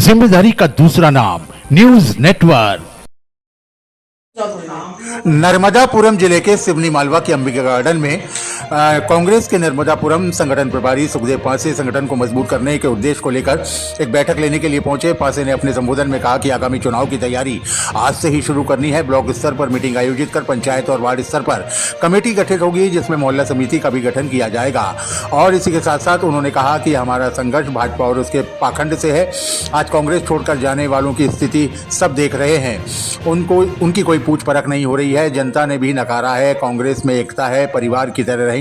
जिम्मेदारी का दूसरा नाम न्यूज नेटवर्क। नर्मदापुरम जिले के सिवनी मालवा के अंबिका गार्डन में कांग्रेस के नर्मदापुरम संगठन प्रभारी सुखदेव पासे संगठन को मजबूत करने के उद्देश्य को लेकर एक बैठक लेने के लिए पहुंचे। पासे ने अपने संबोधन में कहा कि आगामी चुनाव की तैयारी आज से ही शुरू करनी है। ब्लॉक स्तर पर मीटिंग आयोजित कर पंचायत और वार्ड स्तर पर कमेटी गठित होगी, जिसमें मोहल्ला समिति का भी गठन किया जाएगा। और इसी के साथ साथ उन्होंने कहा कि हमारा संघर्ष भाजपा और उसके पाखंड से है। आज कांग्रेस छोड़कर जाने वालों की स्थिति सब देख रहे हैं, उनकी कोई पूछ परख नहीं हो रही है। जनता ने भी नकारा है। कांग्रेस में एकता है, परिवार की तरह रहेंगे।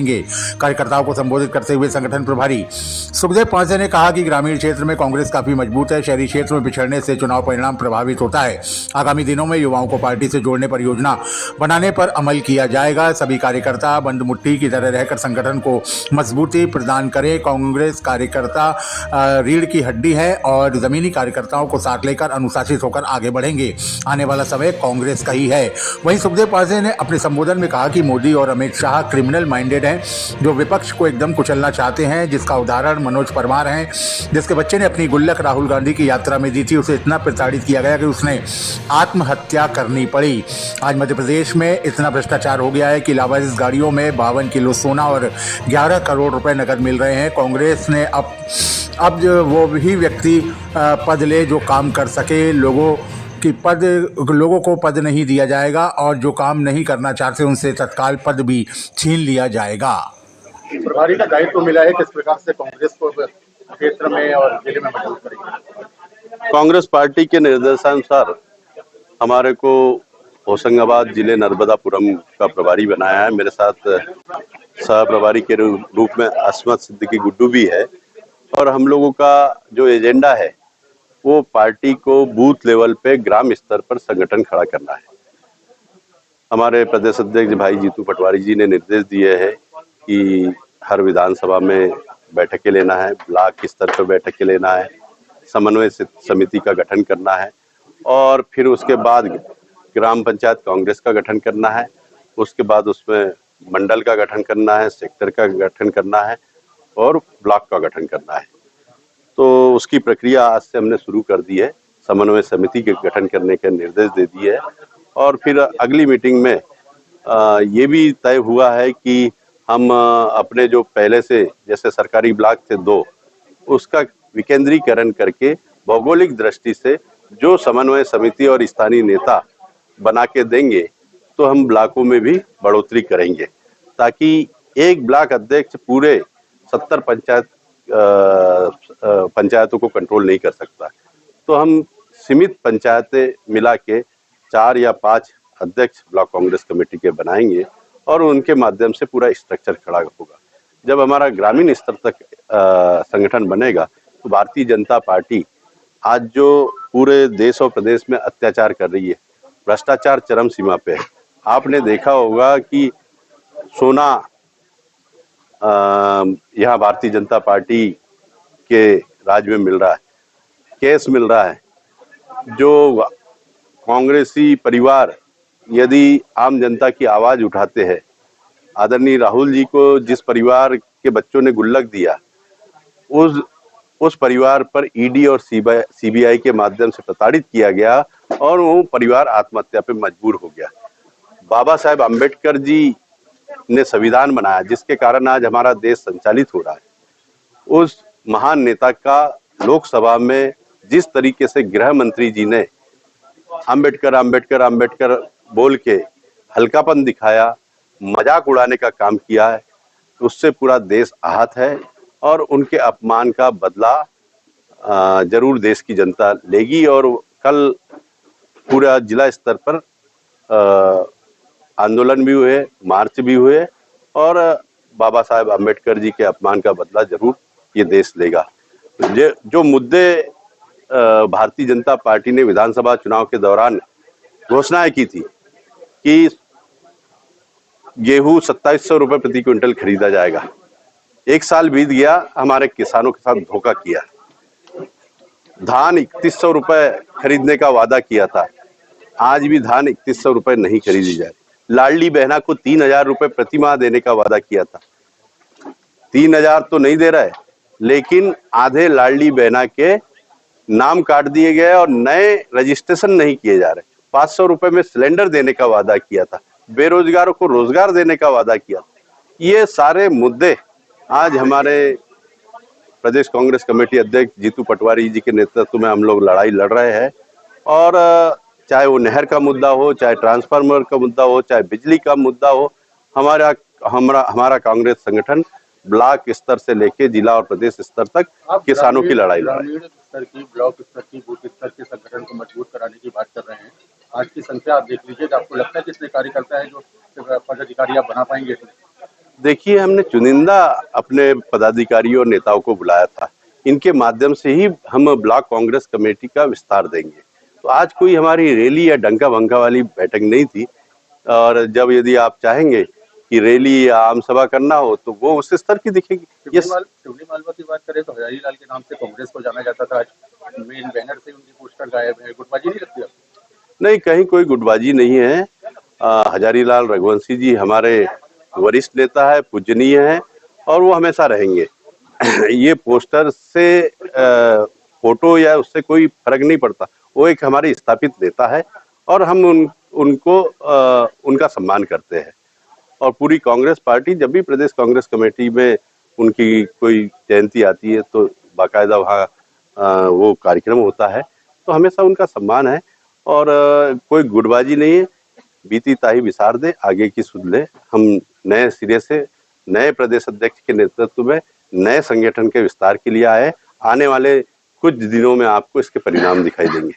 कार्यकर्ताओं को संबोधित करते हुए संगठन प्रभारी सुखदेव पासे ने कहा कि ग्रामीण क्षेत्र में कांग्रेस काफी मजबूत है। शहरी क्षेत्र में बिछड़ने से चुनाव परिणाम प्रभावित होता है। आगामी दिनों में युवाओं को पार्टी से जोड़ने पर योजना बनाने पर अमल किया जाएगा। सभी कार्यकर्ता बंद मुट्ठी की तरह रहकर संगठन को मजबूती प्रदान करें। कांग्रेस कार्यकर्ता रीढ़ की हड्डी है और जमीनी कार्यकर्ताओं को साथ लेकर अनुशासित होकर आगे बढ़ेंगे। आने वाला समय कांग्रेस का ही है। वहीं सुखदेव पासे ने अपने संबोधन में कहा कि मोदी और अमित शाह क्रिमिनल माइंडेड हैं, जो विपक्ष को एकदम कुचलना चाहते हैं, जिसका उदाहरण मनोज परमार हैं, जिसके बच्चे ने अपनी गुल्लक राहुल गांधी की यात्रा में दी थी। उसे इतना प्रताड़ित किया गया कि उसने आत्महत्या करनी पड़ी। आज मध्य प्रदेश में इतना भ्रष्टाचार हो गया है कि लावारिस गाड़ियों में 52 किलो सोना और 11 करोड़ रुपए नकद मिल रहे हैं। कांग्रेस ने अब वो भी व्यक्ति पद ले जो काम कर सके। लोगों को पद नहीं दिया जाएगा और जो काम नहीं करना चाहते उनसे तत्काल पद भी छीन लिया जाएगा। प्रभारी का दायित्व मिला है, किस प्रकार से कांग्रेस को क्षेत्र में और जिले में मजबूत करेंगे? कांग्रेस पार्टी के निर्देशानुसार हमारे को होशंगाबाद जिले नर्मदापुरम का प्रभारी बनाया है। मेरे साथ सह प्रभारी के रूप में असमत सिद्दीकी गुड्डू भी है। और हम लोगों का जो एजेंडा है वो पार्टी को बूथ लेवल पे ग्राम स्तर पर संगठन खड़ा करना है। हमारे प्रदेश अध्यक्ष भाई जीतू पटवारी जी ने निर्देश दिए हैं कि हर विधानसभा में बैठकें लेना है, ब्लॉक स्तर पर बैठकें लेना है, समन्वय समिति का गठन करना है और फिर उसके बाद ग्राम पंचायत कांग्रेस का गठन करना है। उसके बाद उसमें मंडल का गठन करना है, सेक्टर का गठन करना है और ब्लॉक का गठन करना है। तो उसकी प्रक्रिया आज से हमने शुरू कर दी है। समन्वय समिति के गठन करने के निर्देश दे दिए है और फिर अगली मीटिंग में ये भी तय हुआ है कि हम अपने जो पहले से जैसे सरकारी ब्लॉक थे 2, उसका विकेंद्रीकरण करके भौगोलिक दृष्टि से जो समन्वय समिति और स्थानीय नेता बना के देंगे तो हम ब्लॉकों में भी बढ़ोतरी करेंगे, ताकि एक ब्लॉक अध्यक्ष पूरे 70 पंचायतों को कंट्रोल नहीं कर सकता। तो हम सीमित पंचायतें मिला के 4 या 5 अध्यक्ष ब्लॉक कांग्रेस कमेटी के बनाएंगे और उनके माध्यम से पूरा स्ट्रक्चर खड़ा होगा। जब हमारा ग्रामीण स्तर तक संगठन बनेगा तो भारतीय जनता पार्टी आज जो पूरे देश और प्रदेश में अत्याचार कर रही है, भ्रष्टाचार चरम सीमा पे है। आपने देखा होगा कि सोना यहाँ भारतीय जनता पार्टी के राज में मिल रहा है, कैश मिल रहा है। जो कांग्रेसी परिवार यदि आम जनता की आवाज उठाते हैं, आदरणीय राहुल जी को जिस परिवार के बच्चों ने गुल्लक दिया, उस परिवार पर ईडी और सीबीआई के माध्यम से प्रताड़ित किया गया और वो परिवार आत्महत्या पे मजबूर हो गया। बाबा साहेब अम्बेडकर जी ने संविधान बनाया, जिसके कारण आज हमारा देश संचालित हो रहा है। उस महान नेता का लोकसभा में जिस तरीके से गृह मंत्री जी ने अम्बेडकर अम्बेडकर अम्बेडकर बोल के हल्कापन दिखाया, मजाक उड़ाने का काम किया है, उससे पूरा देश आहत है और उनके अपमान का बदला जरूर देश की जनता लेगी। और कल पूरा जिला स्तर पर आंदोलन भी हुए, मार्च भी हुए और बाबा साहेब अम्बेडकर जी के अपमान का बदला जरूर ये देश लेगा। जो मुद्दे भारतीय जनता पार्टी ने विधानसभा चुनाव के दौरान घोषणाएं की थी कि गेहूं 2700 रुपए प्रति क्विंटल खरीदा जाएगा, 1 साल बीत गया, हमारे किसानों के साथ धोखा किया। धान 3100 रुपए खरीदने का वादा किया था, आज भी धान 3100 रुपए नहीं खरीदी जाए। लाडली बहना को 3000 रुपए प्रति माह देने का वादा किया था, 3000 तो नहीं दे रहा है, लेकिन आधे लाडली बहना के नाम काट दिए गए और नए रजिस्ट्रेशन नहीं किए जा रहे। 500 रुपए में सिलेंडर देने का वादा किया था, बेरोजगारों को रोजगार देने का वादा किया था। ये सारे मुद्दे आज हमारे प्रदेश कांग्रेस कमेटी अध्यक्ष जीतू पटवारी जी के नेतृत्व में हम लोग लड़ाई लड़ रहे हैं। और चाहे वो नहर का मुद्दा हो, चाहे ट्रांसफार्मर का मुद्दा हो, चाहे बिजली का मुद्दा हो, हमारा कांग्रेस संगठन ब्लॉक स्तर से लेके जिला और प्रदेश स्तर तक किसानों की लड़ाई लड़ रहे हैं। ग्रामीण स्तर की, ब्लॉक स्तर की, बूथ स्तर के संगठन को मजबूत कराने की बात कर रहे हैं। आज की संख्या आप देख लीजिए, आपको लगता है कि इसमें कार्यकर्ता है जो पदाधिकारी आप बना पाएंगे इसमें? देखिए, हमने चुनिंदा अपने पदाधिकारियों और नेताओं को बुलाया था। इनके माध्यम से ही हम ब्लॉक कांग्रेस कमेटी का विस्तार देंगे। तो आज कोई हमारी रैली या डंका भंका वाली बैठक नहीं थी। और जब यदि आप चाहेंगे कि रैली या आम सभा करना हो तो वो उस स्तर की दिखेगी। शिवनी मालवा की बात करें तो हजारी लाल के नाम से कांग्रेस को जाना जाता था। आज मेन बैनर से उनकी पोस्टर गायब है। गुटबाजी नहीं लगती आपको? नहीं, कहीं कोई गुटबाजी नहीं है। हजारी लाल रघुवंशी जी हमारे वरिष्ठ नेता है, पूजनीय है और वो हमेशा रहेंगे। ये पोस्टर से फोटो या उससे कोई फर्क नहीं पड़ता। वो एक हमारे स्थापित नेता है और हम उनको उनका सम्मान करते हैं। और पूरी कांग्रेस पार्टी जब भी प्रदेश कांग्रेस कमेटी में उनकी कोई जयंती आती है तो बाकायदा वहाँ वो कार्यक्रम होता है, तो हमेशा उनका सम्मान है। और कोई गुटबाजी नहीं है। बीती ताही विसार दे, आगे की सुध ले। हम नए सिरे से नए प्रदेश अध्यक्ष के नेतृत्व में नए संगठन के विस्तार के लिए आए। आने वाले कुछ दिनों में आपको इसके परिणाम दिखाई देंगे।